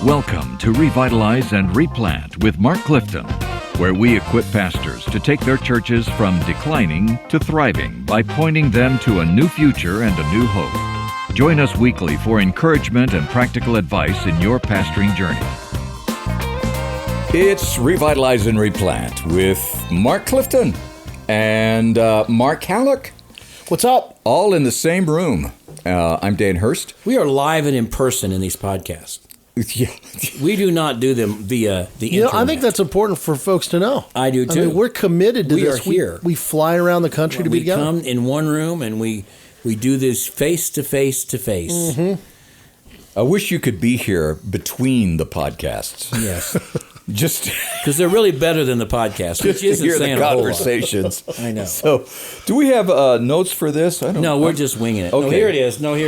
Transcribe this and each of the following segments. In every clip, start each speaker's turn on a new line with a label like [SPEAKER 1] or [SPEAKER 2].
[SPEAKER 1] Welcome to Revitalize and Replant with Mark Clifton, where we equip pastors to take their churches from declining to thriving by pointing them to a new future and a new hope. Join us weekly for encouragement and practical advice in your pastoring journey.
[SPEAKER 2] It's Revitalize and Replant with Mark Clifton and Mark Hallock.
[SPEAKER 3] What's up?
[SPEAKER 2] All in the same room. I'm Dan Hurst.
[SPEAKER 3] We are live and in person in these podcasts.
[SPEAKER 2] Yeah.
[SPEAKER 3] We do not do them via the internet.
[SPEAKER 4] I think that's important for folks to know.
[SPEAKER 3] I do too.
[SPEAKER 4] I mean, we're committed to this.
[SPEAKER 3] We are here.
[SPEAKER 4] We fly around the country to be together.
[SPEAKER 3] We come in one room and we do this face to face to face.
[SPEAKER 4] Mm-hmm.
[SPEAKER 2] I wish you could be here between the podcasts.
[SPEAKER 3] Yes.
[SPEAKER 2] Just
[SPEAKER 3] because they're really better than the podcast, which isn't
[SPEAKER 2] hear
[SPEAKER 3] saying
[SPEAKER 2] the
[SPEAKER 3] a whole lot.
[SPEAKER 2] conversations.
[SPEAKER 3] I know.
[SPEAKER 2] So, do we have notes for this?
[SPEAKER 3] No, we're just winging it.
[SPEAKER 2] Okay.
[SPEAKER 3] No, here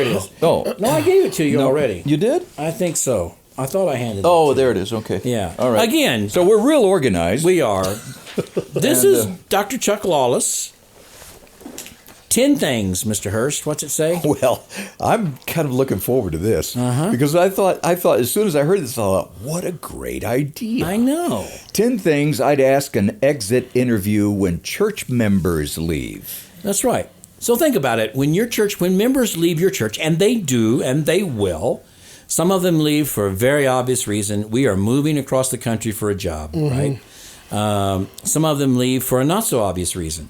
[SPEAKER 3] it is.
[SPEAKER 2] Oh.
[SPEAKER 3] No, I gave it to you already.
[SPEAKER 2] You did?
[SPEAKER 3] I think so. I thought I handed it.
[SPEAKER 2] Oh, there it is. Okay.
[SPEAKER 3] Yeah.
[SPEAKER 2] All right.
[SPEAKER 3] Again.
[SPEAKER 2] So we're real organized.
[SPEAKER 3] We are. This is Dr. Chuck Lawless. 10 things, Mr. Hurst. What's it say?
[SPEAKER 2] Well, I'm kind of looking forward to this because I thought as soon as I heard this, I thought, what a great idea.
[SPEAKER 3] I know.
[SPEAKER 2] 10 things I'd ask an exit interview when church members leave.
[SPEAKER 3] That's right. So think about it. When members leave your church, and they do, and they will, some of them leave for a very obvious reason. We are moving across the country for a job, right? Some of them leave for a not so obvious reason.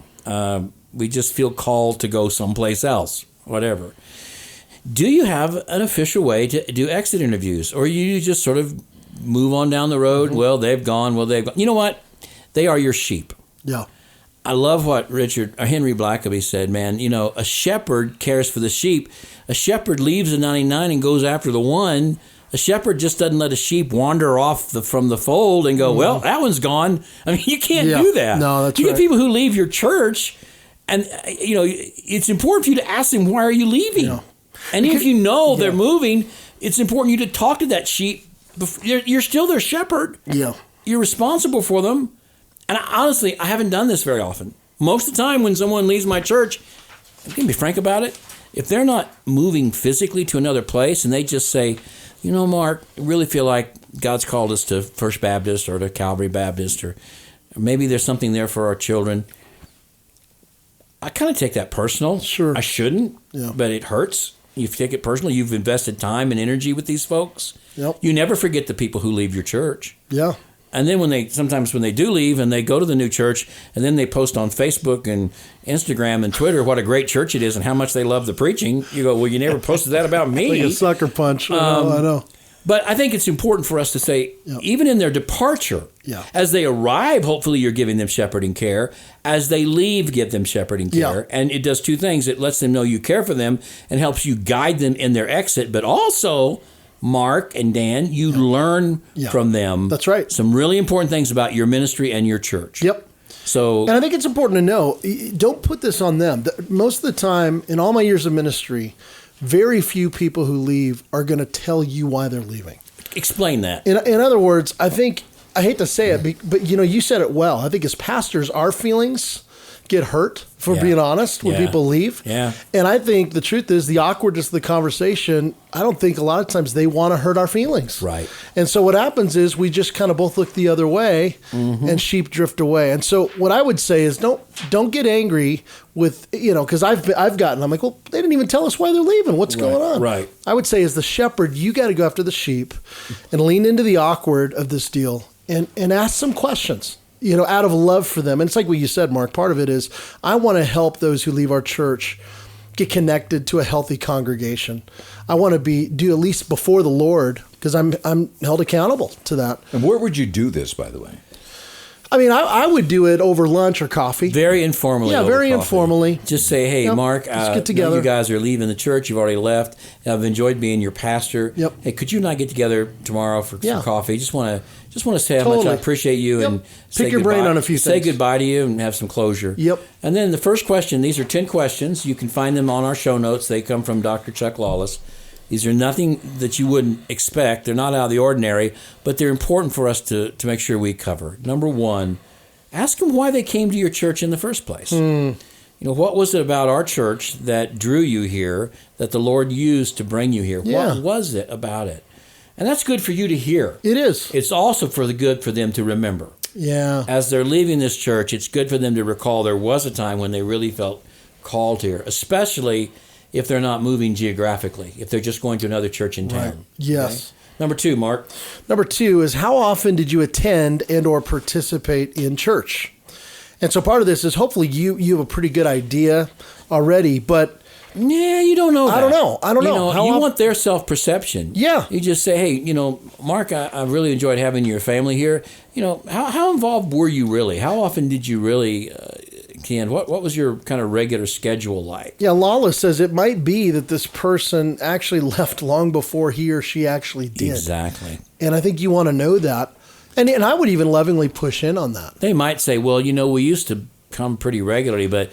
[SPEAKER 3] We just feel called to go someplace else, whatever. Do you have an official way to do exit interviews? Or you just sort of move on down the road? Well, they've gone. You know what? They are your sheep.
[SPEAKER 4] Yeah.
[SPEAKER 3] I love what Henry Blackaby said, man. You know, a shepherd cares for the sheep. A shepherd leaves the 99 and goes after the one. A shepherd just doesn't let a sheep wander off from the fold and go, well, that one's gone. I mean, you can't do that.
[SPEAKER 4] No, that's
[SPEAKER 3] You
[SPEAKER 4] right.
[SPEAKER 3] get people who leave your church, and, it's important for you to ask them, why are you leaving?
[SPEAKER 4] Yeah.
[SPEAKER 3] And if you know they're moving, it's important you to talk to that sheep. You're still their shepherd.
[SPEAKER 4] Yeah.
[SPEAKER 3] You're responsible for them. And honestly, I haven't done this very often. Most of the time when someone leaves my church, I'm going to be frank about it, if they're not moving physically to another place and they just say, you know, Mark, I really feel like God's called us to First Baptist or to Calvary Baptist, or maybe there's something there for our children. I kind of take that personal.
[SPEAKER 4] Sure.
[SPEAKER 3] I shouldn't, but it hurts. You take it personally. You've invested time and energy with these folks.
[SPEAKER 4] Yep.
[SPEAKER 3] You never forget the people who leave your church.
[SPEAKER 4] Yeah.
[SPEAKER 3] And then sometimes when they do leave and they go to the new church and then they post on Facebook and Instagram and Twitter what a great church it is and how much they love the preaching, you go, well, you never posted that about me.
[SPEAKER 4] Like a sucker punch. I know.
[SPEAKER 3] But I think it's important for us to say, even in their departure, as they arrive, hopefully you're giving them shepherding care. As they leave, give them shepherding care.
[SPEAKER 4] Yeah.
[SPEAKER 3] And it does two things. It lets them know you care for them and helps you guide them in their exit. But also, Mark and Dan, you learn from them.
[SPEAKER 4] That's right.
[SPEAKER 3] Some really important things about your ministry and your church.
[SPEAKER 4] Yep.
[SPEAKER 3] So,
[SPEAKER 4] and I think it's important to know, don't put this on them. Most of the time, in all my years of ministry, very few people who leave are going to tell you why they're leaving.
[SPEAKER 3] Explain that.
[SPEAKER 4] In other words, I hate to say it, but you said it well. I think as pastors, our feelings get hurt, for being honest, when people leave.
[SPEAKER 3] Yeah.
[SPEAKER 4] And I think the truth is the awkwardness of the conversation, I don't think a lot of times they want to hurt our feelings.
[SPEAKER 3] Right.
[SPEAKER 4] And so what happens is we just kind of both look the other way and sheep drift away. And so what I would say is don't get angry with, because I'm like, well, they didn't even tell us why they're leaving. What's going on?
[SPEAKER 3] Right.
[SPEAKER 4] I would say as the shepherd, you got to go after the sheep and lean into the awkward of this deal and ask some questions. Out of love for them. And it's like what you said, Mark. Part of it is I want to help those who leave our church get connected to a healthy congregation. I want to do at least before the Lord, because I'm held accountable to that.
[SPEAKER 2] And where would you do this, by the way?
[SPEAKER 4] I mean, I would do it over lunch or coffee.
[SPEAKER 3] Very informally.
[SPEAKER 4] Yeah, very
[SPEAKER 3] coffee.
[SPEAKER 4] Informally.
[SPEAKER 3] Just say, hey, Mark,
[SPEAKER 4] let's get together.
[SPEAKER 3] You guys are leaving the church. You've already left. I've enjoyed being your pastor.
[SPEAKER 4] Yep.
[SPEAKER 3] Hey, could you and I get together tomorrow for coffee? Just want to say how much I appreciate you and
[SPEAKER 4] pick your brain on a few
[SPEAKER 3] say
[SPEAKER 4] things.
[SPEAKER 3] goodbye to you and have some closure.
[SPEAKER 4] Yep.
[SPEAKER 3] And then the first question, these are 10 questions. You can find them on our show notes. They come from Dr. Chuck Lawless. These are nothing that you wouldn't expect. They're not out of the ordinary, but they're important for us to make sure we cover. Number one, ask them why they came to your church in the first place. What was it about our church that drew you here, that the Lord used to bring you here?
[SPEAKER 4] Yeah.
[SPEAKER 3] What was it about it? And that's good for you to hear.
[SPEAKER 4] It is.
[SPEAKER 3] It's also good for them to remember.
[SPEAKER 4] Yeah.
[SPEAKER 3] As they're leaving this church, it's good for them to recall there was a time when they really felt called here, especially if they're not moving geographically, if they're just going to another church in town.
[SPEAKER 4] Right. Yes.
[SPEAKER 3] Okay? Number 2, Mark.
[SPEAKER 4] Number 2 is, how often did you attend and or participate in church? And so part of this is hopefully you have a pretty good idea already, but
[SPEAKER 3] yeah, you don't know that.
[SPEAKER 4] I don't know.
[SPEAKER 3] You want their self-perception.
[SPEAKER 4] Yeah.
[SPEAKER 3] You just say, hey, Mark, I really enjoyed having your family here. How involved were you really? How often did you really, Ken? What was your kind of regular schedule like?
[SPEAKER 4] Yeah, Lawless says it might be that this person actually left long before he or she actually did.
[SPEAKER 3] Exactly.
[SPEAKER 4] And I think you want to know that. And I would even lovingly push in on that.
[SPEAKER 3] They might say, well, we used to come pretty regularly, but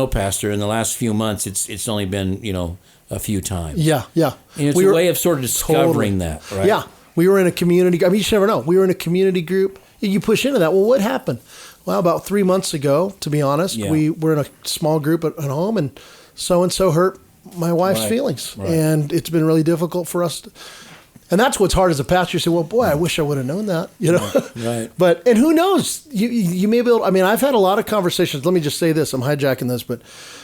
[SPEAKER 3] Pastor, in the last few months, it's only been, a few times.
[SPEAKER 4] Yeah.
[SPEAKER 3] And it's a way of sort of discovering that, right?
[SPEAKER 4] Yeah. We were in a community, you should never know. We were in a community group. You push into that. Well, what happened? Well, about 3 months ago, to be honest, we were in a small group at home, and so hurt my wife's feelings.
[SPEAKER 3] Right.
[SPEAKER 4] And it's been really difficult for us and that's what's hard as a pastor. You say, well, boy, I wish I would have known that,
[SPEAKER 3] Right.
[SPEAKER 4] And who knows? You may be able, I've had a lot of conversations. Let me just say this. I'm hijacking this, but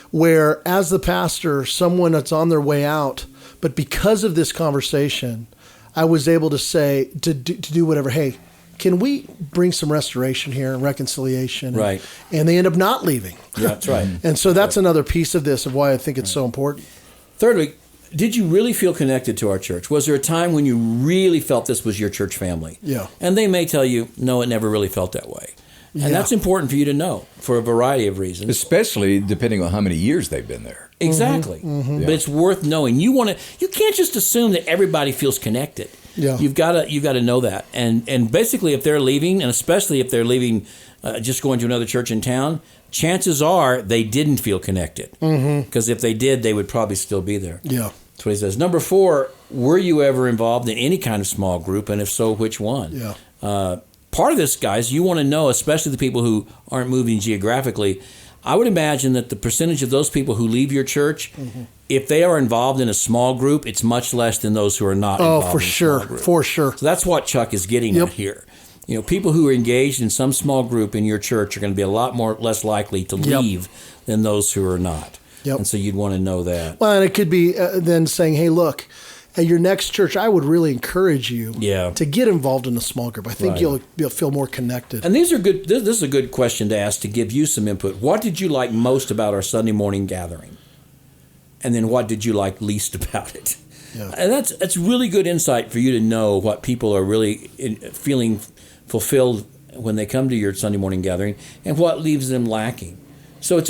[SPEAKER 4] where as the pastor, someone that's on their way out, but because of this conversation, I was able to say, to do whatever, hey, can we bring some restoration here and reconciliation?
[SPEAKER 3] Right.
[SPEAKER 4] And they end up not leaving.
[SPEAKER 3] Yeah, that's right.
[SPEAKER 4] And so that's another piece of this, of why I think it's so important.
[SPEAKER 3] Thirdly, did you really feel connected to our church? Was there a time when you really felt this was your church family?
[SPEAKER 4] Yeah.
[SPEAKER 3] And they may tell you, no, it never really felt that way. And that's important for you to know for a variety of reasons.
[SPEAKER 2] Especially depending on how many years they've been there.
[SPEAKER 3] Exactly. Mm-hmm. But it's worth knowing. You can't just assume that everybody feels connected.
[SPEAKER 4] Yeah.
[SPEAKER 3] You've got to know that. And basically, if they're leaving, and especially if they're leaving, just going to another church in town, chances are they didn't feel connected. Because if they did, they would probably still be there.
[SPEAKER 4] Yeah.
[SPEAKER 3] That's what he says. Number 4, were you ever involved in any kind of small group? And if so, which one?
[SPEAKER 4] Yeah.
[SPEAKER 3] Part of this, guys, you want to know, especially the people who aren't moving geographically, I would imagine that the percentage of those people who leave your church, if they are involved in a small group, it's much less than those who are not involved in a small group.
[SPEAKER 4] For sure.
[SPEAKER 3] So that's what Chuck is getting at here. People who are engaged in some small group in your church are going to be a lot less likely to leave than those who are not.
[SPEAKER 4] Yep.
[SPEAKER 3] And so you'd want to know that.
[SPEAKER 4] Well, and it could be then saying, hey, look, at your next church, I would really encourage you to get involved in a small group. I think you'll feel more connected.
[SPEAKER 3] And these are good. This is a good question to ask to give you some input. What did you like most about our Sunday morning gathering? And then what did you like least about it? Yeah. And that's really good insight for you to know what people are really feeling fulfilled when they come to your Sunday morning gathering and what leaves them lacking. So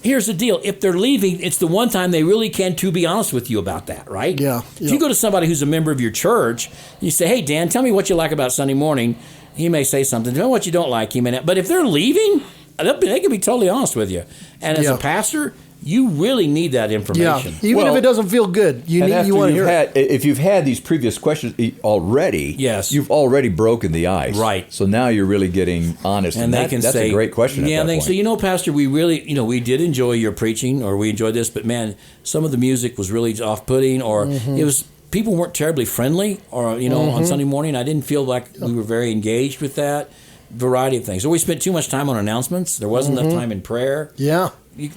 [SPEAKER 3] here's the deal. If they're leaving, it's the one time they really can, to be honest with you about that, right?
[SPEAKER 4] Yeah.
[SPEAKER 3] If you go to somebody who's a member of your church, and you say, hey, Dan, tell me what you like about Sunday morning. He may say something. Tell me what you don't like. He may not. But if they're leaving, they can be totally honest with you. And as a pastor, you really need that information.
[SPEAKER 4] Yeah. Even if it doesn't feel good, you want to hear it.
[SPEAKER 2] If you've had these previous questions already, you've already broken the ice.
[SPEAKER 3] Right.
[SPEAKER 2] So now you're really getting honest. And they can say, that's a great question.
[SPEAKER 3] Yeah, and they can say, Pastor, we really, we did enjoy your preaching, or we enjoyed this, but man, some of the music was really off-putting, or it was, people weren't terribly friendly, or, on Sunday morning, I didn't feel like we were very engaged with that. Variety of things. Or we spent too much time on announcements. There wasn't enough time in prayer.
[SPEAKER 4] Yeah.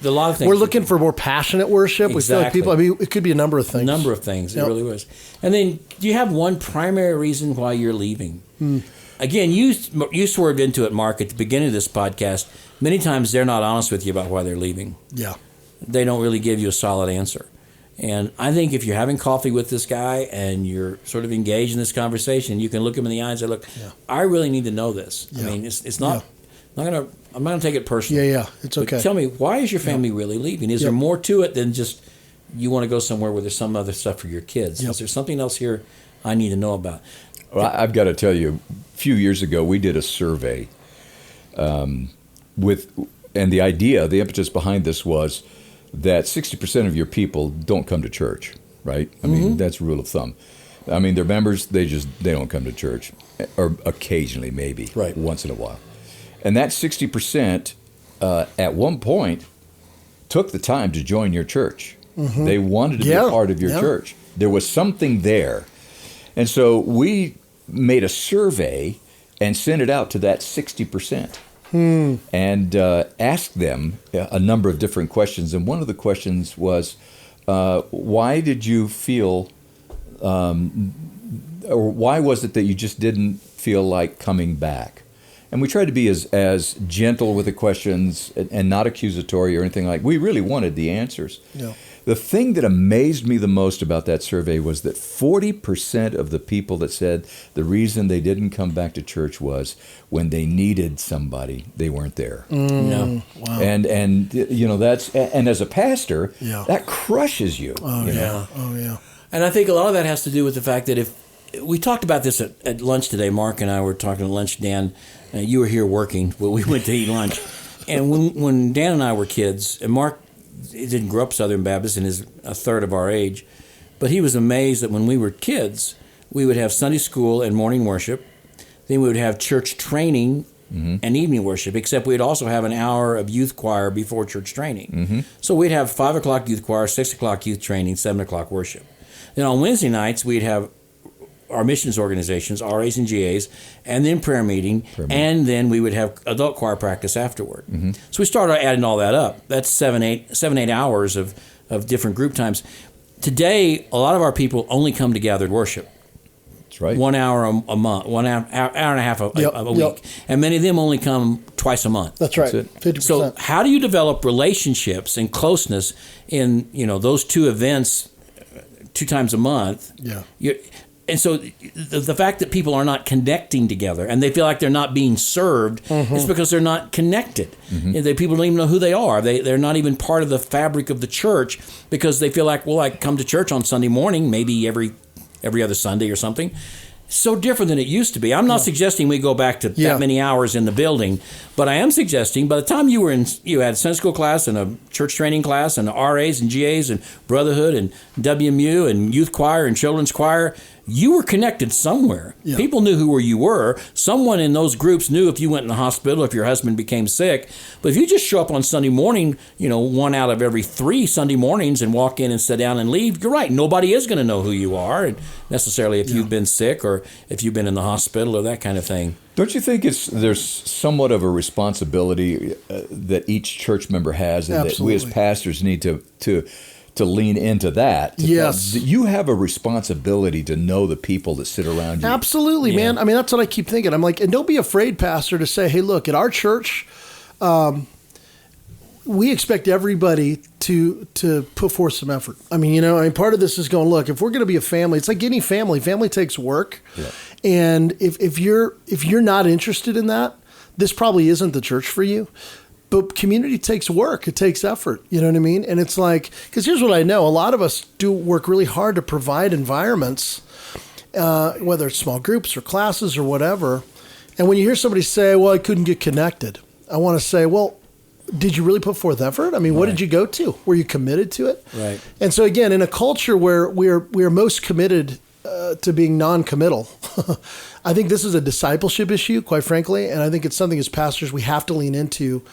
[SPEAKER 3] A lot of things.
[SPEAKER 4] We're looking for more passionate worship.
[SPEAKER 3] Exactly.
[SPEAKER 4] We feel like people, it could be a number of things.
[SPEAKER 3] It really was. And then, do you have one primary reason why you're leaving? Again, you swerved into it, Mark, at the beginning of this podcast. Many times they're not honest with you about why they're leaving.
[SPEAKER 4] Yeah.
[SPEAKER 3] They don't really give you a solid answer. And I think if you're having coffee with this guy and you're sort of engaged in this conversation, you can look him in the eye and say, look, I really need to know this. I mean, it's not... I'm not going to take it personally.
[SPEAKER 4] Yeah, it's okay.
[SPEAKER 3] But tell me, why is your family really leaving? Is there more to it than just you want to go somewhere where there's some other stuff for your kids? Is there something else here I need to know about?
[SPEAKER 2] Well, I've got to tell you, a few years ago, we did a survey and the idea, the impetus behind this was that 60% of your people don't come to church, right? I mean, that's a rule of thumb. I mean, they're members, they don't come to church, or occasionally maybe, once in a while. And that 60% at one point took the time to join your church. They wanted to be a part of your church. There was something there. And so we made a survey and sent it out to that 60%. And asked them a number of different questions. And one of the questions was, why did you feel, or why was it that you just didn't feel like coming back? And we tried to be as gentle with the questions and not accusatory or anything like. We really wanted the answers.
[SPEAKER 4] Yeah.
[SPEAKER 2] The thing that amazed me the most about that survey was that 40% of the people that said the reason they didn't come back to church was when they needed somebody, they weren't there.
[SPEAKER 3] No.
[SPEAKER 4] Wow.
[SPEAKER 2] And you know, that's, and as a pastor,
[SPEAKER 4] Yeah.
[SPEAKER 2] that crushes you.
[SPEAKER 4] Oh,
[SPEAKER 2] you
[SPEAKER 4] yeah.
[SPEAKER 2] know?
[SPEAKER 4] Oh, yeah.
[SPEAKER 3] And I think a lot of that has to do with the fact that if we talked about this at lunch today, Mark and I were talking at lunch, Dan, you were here working, but we went to eat lunch. And when Dan and I were kids, and Mark he didn't grow up Southern Baptist and is a third of our age, but he was amazed that when we were kids, we would have Sunday school and morning worship. Then we would have church training and evening worship, except we'd also have an hour of youth choir before church training. So we'd have 5 o'clock youth choir, 6 o'clock youth training, 7 o'clock worship. Then on Wednesday nights, we'd have our missions organizations, RAs and GAs, and then prayer meeting, and then we would have adult choir practice afterward. So we started adding all that up. That's 7-8 hours of different group times. Today, a lot of our people only come to gathered worship.
[SPEAKER 2] That's right.
[SPEAKER 3] 1 hour a month, 1 hour and a half a week. And many of them only come twice a month.
[SPEAKER 4] That's right.
[SPEAKER 2] That's it.
[SPEAKER 4] 50%.
[SPEAKER 3] So how do you develop relationships and closeness in those two events 2 times a month?
[SPEAKER 4] Yeah.
[SPEAKER 3] And so the fact that people are not connecting together and they feel like they're not being served is because they're not connected. People don't even know who they are. They're not even part of the fabric of the church because they feel like, well, I come to church on Sunday morning, maybe every other Sunday or something. So different than it used to be. I'm not suggesting we go back to that many hours in the building, but I am suggesting by the time you had Sunday school class and a church training class and RAs and GAs and Brotherhood and WMU and youth choir and children's choir, you were connected somewhere.
[SPEAKER 4] Yeah.
[SPEAKER 3] People knew who you were. Someone in those groups knew if you went in the hospital, if your husband became sick. But if you just show up on Sunday morning, 1 out of every 3 Sunday morings and walk in and sit down and leave, you're right. Nobody is going to know who you are, and necessarily if you've been sick or if you've been in the hospital or that kind of thing.
[SPEAKER 2] Don't you think there's somewhat of a responsibility that each church member has, and that we as pastors need to lean into that?
[SPEAKER 4] Yes.
[SPEAKER 2] You have a responsibility to know the people that sit around you.
[SPEAKER 4] Absolutely, man. I mean, that's what I keep thinking. I'm like, and don't be afraid, Pastor, to say, hey, look, at our church, we expect everybody to put forth some effort. I mean, part of this is going, look, if we're going to be a family, it's like any family. Family takes work. Yeah. And if you're not interested in that, this probably isn't the church for you. But community takes work. It takes effort. You know what I mean? And it's like, because here's what I know. A lot of us do work really hard to provide environments, whether it's small groups or classes or whatever. And when you hear somebody say, well, I couldn't get connected, I want to say, well, did you really put forth effort? I mean, what did you go to? Were you committed to it?
[SPEAKER 3] Right.
[SPEAKER 4] And so again, in a culture where we're most committed to being non-committal, I think this is a discipleship issue, quite frankly. And I think it's something as pastors we have to lean into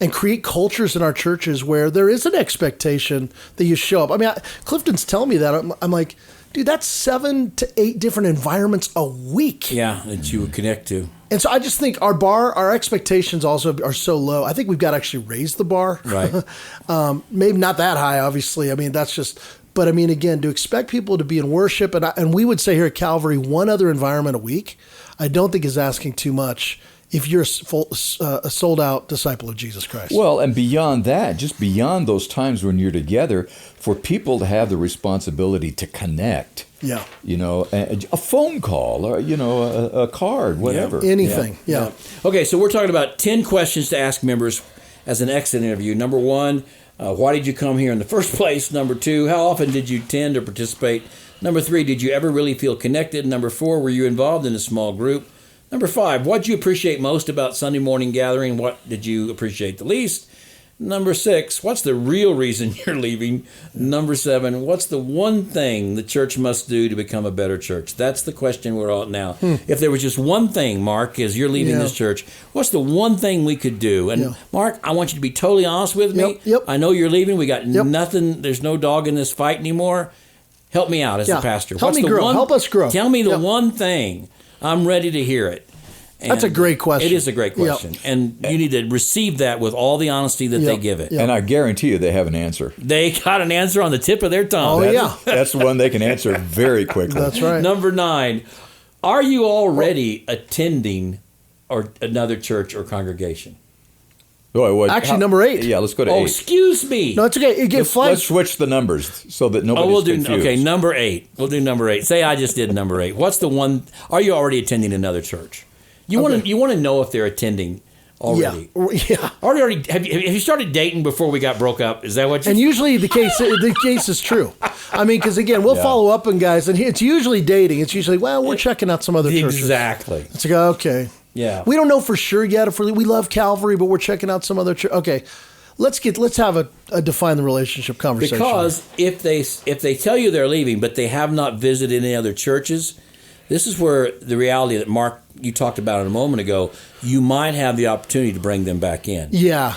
[SPEAKER 4] and create cultures in our churches where there is an expectation that you show up. I mean, Clifton's telling me that. I'm like, dude, that's 7 to 8 different environments a week.
[SPEAKER 3] Yeah, that you would connect to.
[SPEAKER 4] And so I just think our expectations also are so low. I think we've got to actually raise the bar.
[SPEAKER 3] Right.
[SPEAKER 4] Maybe not that high, obviously. I mean, that's just, but I mean, again, to expect people to be in worship, and we would say here at Calvary, one other environment a week, I don't think is asking too much if you're a sold-out disciple of Jesus Christ.
[SPEAKER 2] Well, and beyond that, just beyond those times when you're together, for people to have the responsibility to connect.
[SPEAKER 4] Yeah.
[SPEAKER 2] A phone call or, a card, whatever.
[SPEAKER 4] Anything. Yeah.
[SPEAKER 3] Okay, so we're talking about 10 questions to ask members as an exit interview. Number 1, why did you come here in the first place? Number 2, how often did you attend or participate? Number 3, did you ever really feel connected? Number 4, were you involved in a small group? Number 5, what did you appreciate most about Sunday morning gathering? What did you appreciate the least? Number 6, what's the real reason you're leaving? Number 7, what's the one thing the church must do to become a better church? That's the question we're all at now. If there was just one thing, Mark, as you're leaving this church, what's the one thing we could do? And Mark, I want you to be totally honest with me.
[SPEAKER 4] Yep.
[SPEAKER 3] I know you're leaving. We got nothing. There's no dog in this fight anymore. Help me out as a pastor.
[SPEAKER 4] Help me grow. Help us grow.
[SPEAKER 3] Tell me the one thing. I'm ready to hear it. And
[SPEAKER 4] that's a great question.
[SPEAKER 3] It is a great question. Yep. And you need to receive that with all the honesty that they give it.
[SPEAKER 2] Yep. And I guarantee you they have an answer.
[SPEAKER 3] They got an answer on the tip of their tongue.
[SPEAKER 2] That's the one they can answer very quickly.
[SPEAKER 4] That's right.
[SPEAKER 3] Number 9, are you already attending another church or congregation?
[SPEAKER 4] Actually, number 8.
[SPEAKER 2] Yeah, let's go to 8.
[SPEAKER 3] Oh, excuse me.
[SPEAKER 4] No, it's okay.
[SPEAKER 2] Let's switch the numbers so that nobody's confused.
[SPEAKER 3] Okay, number 8. We'll do number 8. Say I just did number 8. What's the one? Are you already attending another church? You want to know if they're attending already.
[SPEAKER 4] Yeah.
[SPEAKER 3] Already. Have you started dating before we got broke up? Is that what you?
[SPEAKER 4] And usually the case is true. I mean, because again, we'll follow up on guys, and it's usually dating. It's usually we're checking out some other churches.
[SPEAKER 3] Exactly.
[SPEAKER 4] It's like okay. Yeah. We don't know for sure yet if we love Calvary, but we're checking out some other church. Okay. Let's have a define the relationship conversation.
[SPEAKER 3] Because if they tell you they're leaving, but they have not visited any other churches, this is where the reality that Mark, you talked about it a moment ago, you might have the opportunity to bring them back in.
[SPEAKER 4] Yeah,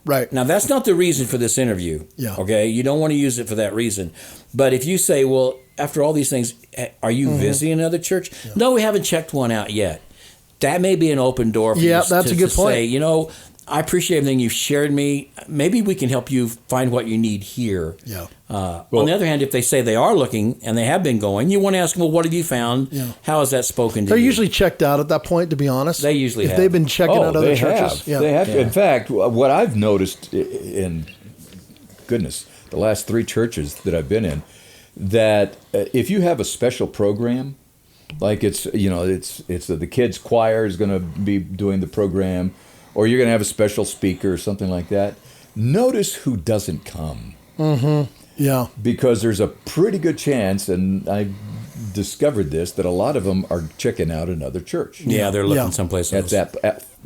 [SPEAKER 4] right.
[SPEAKER 3] Now, that's not the reason for this interview. Yeah. Okay? You don't want to use it for that reason. But if you say, well, after all these things, are you visiting another church? Yeah. No, we haven't checked one out yet. That may be an open door for you
[SPEAKER 4] that's a good point.
[SPEAKER 3] Say, I appreciate everything you've shared me. Maybe we can help you find what you need here. Yeah. On the other hand, if they say they are looking and they have been going, you want to ask them, well, what have you found? Yeah. How has that spoken to you?
[SPEAKER 4] They're usually checked out at that point, to be honest.
[SPEAKER 3] They usually have.
[SPEAKER 4] If they've been checking out other churches.
[SPEAKER 2] Yeah. They have. Yeah. In fact, what I've noticed in, the last 3 churches that I've been in, that if you have a special program, like it's the kids' choir is going to be doing the program, or you're going to have a special speaker or something like that, notice who doesn't come. Mm-hmm. Yeah. Because there's a pretty good chance, and I discovered this, that a lot of them are checking out another church.
[SPEAKER 3] Yeah, they're looking someplace else.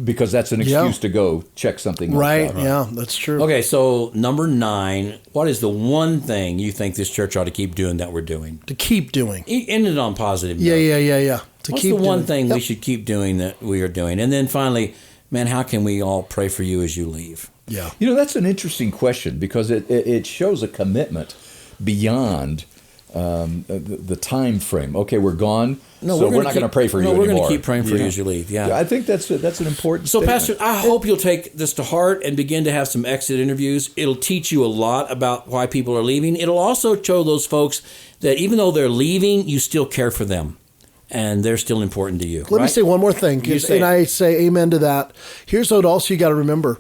[SPEAKER 2] Because that's an excuse to go check something else out.
[SPEAKER 4] Right, yeah, that's true.
[SPEAKER 3] Okay, so number 9, what is the one thing you think this church ought to keep doing that we're doing?
[SPEAKER 4] To keep doing.
[SPEAKER 3] End it on positive note.
[SPEAKER 4] Yeah.
[SPEAKER 3] What's the one thing we should keep doing that we are doing? And then finally, man, how can we all pray for you as you leave?
[SPEAKER 4] Yeah.
[SPEAKER 2] That's an interesting question, because it shows a commitment beyond the time frame. Okay, we're gone, so we're not going to pray for you anymore.
[SPEAKER 3] No, we're going to keep praying for you as you leave. Yeah,
[SPEAKER 2] I think that's an important
[SPEAKER 3] So,
[SPEAKER 2] statement.
[SPEAKER 3] Pastor, I hope you'll take this to heart and begin to have some exit interviews. It'll teach you a lot about why people are leaving. It'll also show those folks that even though they're leaving, you still care for them, and they're still important to you.
[SPEAKER 4] Let me say one more thing, and I say amen to that. Here's what also you got to remember.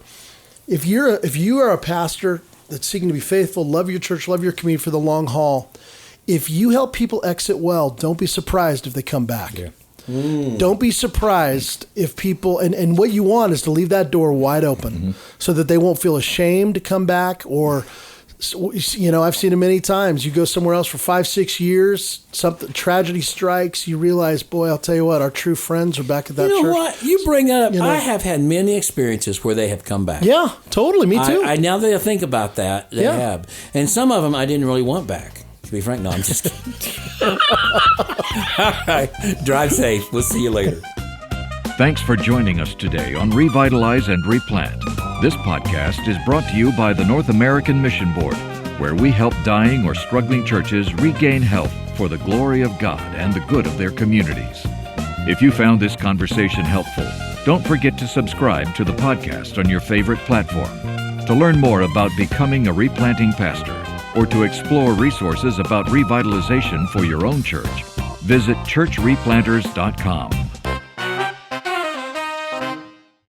[SPEAKER 4] If you are a pastor that's seeking to be faithful, love your church, love your community for the long haul, if you help people exit well, don't be surprised if they come back. Yeah. Don't be surprised if people, and what you want is to leave that door wide open so that they won't feel ashamed to come back, or, I've seen it many times. You go somewhere else for 5-6 years, tragedy strikes, you realize, boy, I'll tell you what, our true friends are back at that church.
[SPEAKER 3] You know what? You bring that up. I have had many experiences where they have come back.
[SPEAKER 4] Yeah, totally. Me too.
[SPEAKER 3] Now that I think about that, they have. And some of them I didn't really want back. To be frank, no, I'm just kidding. All right. Drive safe. We'll see you later.
[SPEAKER 1] Thanks for joining us today on Revitalize and Replant. This podcast is brought to you by the North American Mission Board, where we help dying or struggling churches regain health for the glory of God and the good of their communities. If you found this conversation helpful, don't forget to subscribe to the podcast on your favorite platform. To learn more about becoming a replanting pastor, or to explore resources about revitalization for your own church, visit churchreplanters.com.